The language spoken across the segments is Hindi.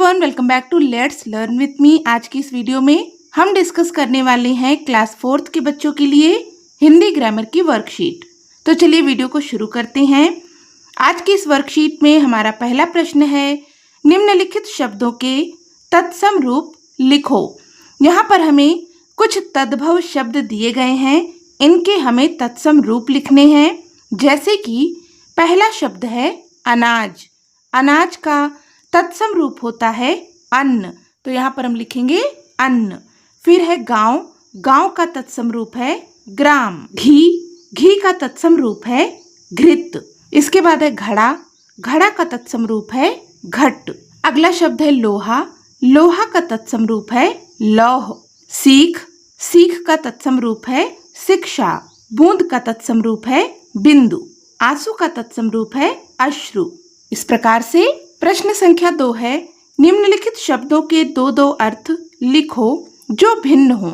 Everyone, welcome back to let's learn with me. आज की इस वीडियो में हम डिस्कस करने वाले हैं क्लास 4th के बच्चों के लिए हिंदी ग्रामर की वर्कशीट। तो चलिए वीडियो को शुरू करते हैं। आज की इस वर्कशीट में हमारा पहला प्रश्न है, निम्नलिखित शब्दों के तत्सम रूप लिखो। यहाँ पर हमें कुछ तद्भव शब्द दिए गए हैं, इनके हमें तत्सम रूप लिखने हैं। जैसे कि पहला शब्द है अनाज। अनाज का तत्सम रूप होता है अन्न, तो यहाँ पर हम लिखेंगे अन्न। फिर है गांव। गांव का तत्सम रूप है ग्राम। घी। घी का तत्सम रूप है घृत। इसके बाद है घड़ा। घड़ा का तत्सम रूप है घट। अगला शब्द है लोहा। लोहा का तत्सम रूप है लौह। सीख। सीख का तत्सम रूप है शिक्षा। बूंद का तत्सम रूप है बिंदु। आंसू का तत्सम रूप है अश्रु। इस प्रकार से प्रश्न संख्या 2 है, निम्नलिखित शब्दों के दो दो अर्थ लिखो जो भिन्न हो।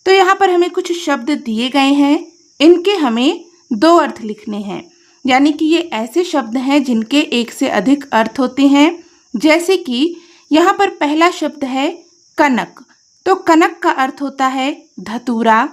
तो यहाँ पर हमें कुछ शब्द दिए गए हैं, इनके हमें दो अर्थ लिखने हैं। यानी कि ये ऐसे शब्द हैं जिनके एक से अधिक अर्थ होते हैं। जैसे कि यहाँ पर पहला शब्द है कनक। तो कनक का अर्थ होता है धतूरा।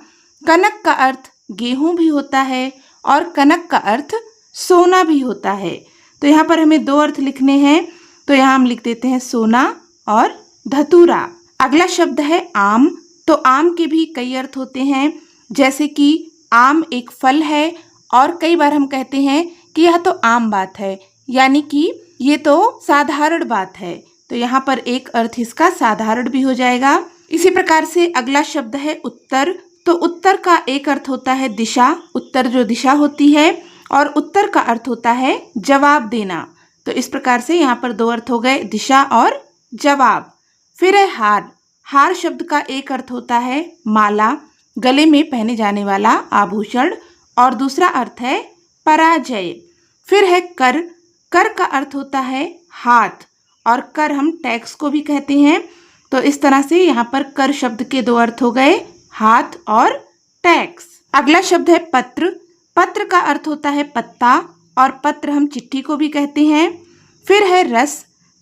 कनक का अर्थ गेहूं भी होता है और कनक का अर्थ सोना भी होता है। तो यहाँ पर हमें दो अर्थ लिखने हैं, तो यहाँ हम लिख देते हैं सोना और धतूरा। अगला शब्द है आम। तो आम के भी कई अर्थ होते हैं। जैसे कि आम एक फल है और कई बार हम कहते हैं कि यह तो आम बात है, यानी कि ये तो साधारण बात है। तो यहाँ पर एक अर्थ इसका साधारण भी हो जाएगा। इसी प्रकार से अगला शब्द है उत्तर। तो उत्तर का एक अर्थ होता है दिशा, उत्तर जो दिशा होती है, और उत्तर का अर्थ होता है जवाब देना। तो इस प्रकार से यहाँ पर दो अर्थ हो गए, दिशा और जवाब। फिर है हार। हार शब्द का एक अर्थ होता है माला, गले में पहने जाने वाला आभूषण, और दूसरा अर्थ है पराजय। फिर है कर। कर का अर्थ होता है हाथ, और कर हम टैक्स को भी कहते हैं। तो इस तरह से यहाँ पर कर शब्द के दो अर्थ हो गए, हाथ और टैक्स। अगला शब्द है पत्र। पत्र का अर्थ होता है पत्ता, और पत्र हम चिट्ठी को भी कहते हैं। फिर है रस।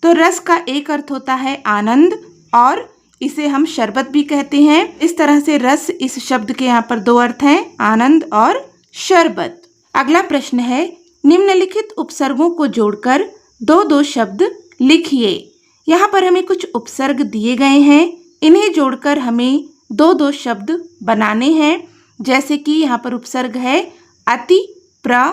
तो रस का एक अर्थ होता है आनंद, और इसे हम शरबत भी कहते हैं। इस तरह से रस इस शब्द के यहाँ पर दो अर्थ हैं, आनंद और शरबत। अगला प्रश्न है, निम्नलिखित उपसर्गों को जोड़कर दो दो शब्द लिखिए। यहाँ पर हमें कुछ उपसर्ग दिए गए हैं, इन्हें जोड़कर हमें दो दो शब्द बनाने हैं। जैसे कि यहाँ पर उपसर्ग है अति, प्र,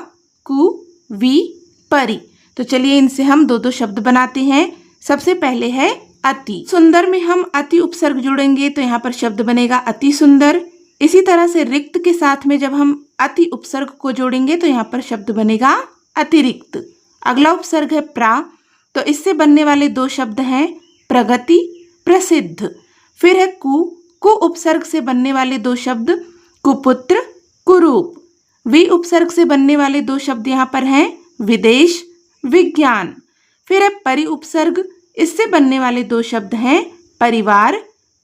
कु, वि, परि। तो चलिए इनसे हम दो दो शब्द बनाते हैं। सबसे पहले है अति। सुंदर में हम अति उपसर्ग जोड़ेंगे तो यहाँ पर शब्द बनेगा अति सुंदर। इसी तरह से रिक्त के साथ में जब हम अति उपसर्ग को जोड़ेंगे तो यहाँ पर शब्द बनेगा अतिरिक्त। अगला उपसर्ग है प्रा। तो इससे बनने वाले दो शब्द हैं प्रगति, प्रसिद्ध। फिर है कु। कु उपसर्ग से बनने वाले दो शब्द कुपुत्र, कुरूप। वि उपसर्ग से बनने वाले दो शब्द यहाँ पर हैं विदेश, विज्ञान। फिर है परि उपसर्ग। इससे बनने वाले दो शब्द हैं परिवार,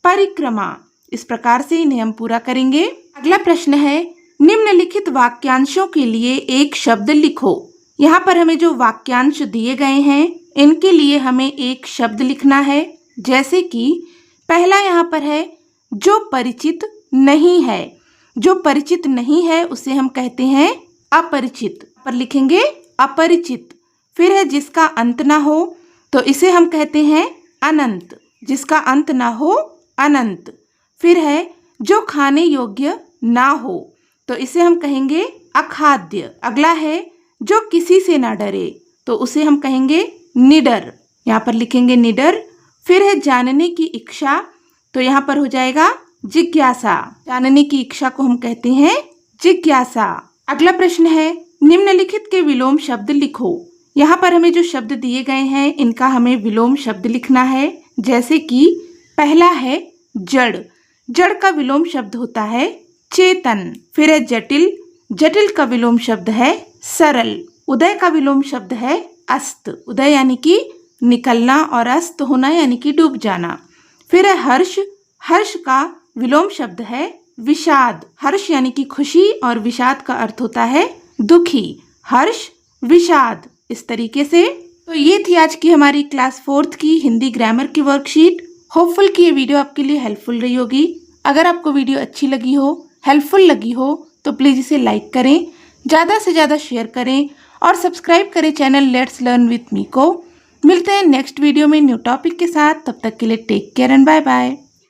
परिक्रमा। इस प्रकार से इन्हें हम पूरा करेंगे। अगला प्रश्न है, निम्नलिखित वाक्यांशों के लिए एक शब्द लिखो। यहाँ पर हमें जो वाक्यांश दिए गए हैं, इनके लिए हमें एक शब्द लिखना है। जैसे कि पहला यहाँ पर है जो परिचित नहीं है। जो परिचित नहीं है उसे हम कहते हैं अपरिचित। पर लिखेंगे अपरिचित। फिर है जिसका अंत ना हो, तो इसे हम कहते हैं अनंत। जिसका अंत ना हो, अनंत। फिर है जो खाने योग्य ना हो, तो इसे हम कहेंगे अखाद्य। अगला है जो किसी से ना डरे, तो उसे हम कहेंगे निडर। यहाँ पर लिखेंगे निडर। फिर है जानने की इच्छा, तो यहाँ पर हो जाएगा जिज्ञासा। जानने की इच्छा को हम कहते हैं जिज्ञासा। अगला प्रश्न है, निम्नलिखित के विलोम शब्द लिखो। यहाँ पर हमें जो शब्द दिए गए हैं, इनका हमें विलोम शब्द लिखना है। जैसे कि पहला है जड़। जड़ का विलोम शब्द होता है चेतन। फिर है जटिल। जटिल का विलोम शब्द है सरल। उदय का विलोम शब्द है अस्त। उदय यानी कि निकलना, और अस्त होना यानी कि डूब जाना। फिर है हर्ष। हर्ष का विलोम शब्द है विषाद। हर्ष यानी कि खुशी, और विषाद का अर्थ होता है दुखी। हर्ष, विषाद। इस तरीके से तो ये थी आज की हमारी क्लास 4th की हिंदी ग्रामर की वर्कशीट। होपफुल कि ये वीडियो आपके लिए हेल्पफुल रही होगी। अगर आपको वीडियो अच्छी लगी हो, हेल्पफुल लगी हो, तो प्लीज़ इसे लाइक करें, ज़्यादा से ज़्यादा शेयर करें और सब्सक्राइब करें channel let's learn with me को। मिलते हैं नेक्स्ट वीडियो में न्यू टॉपिक के साथ। तब तक के लिए take care and bye bye.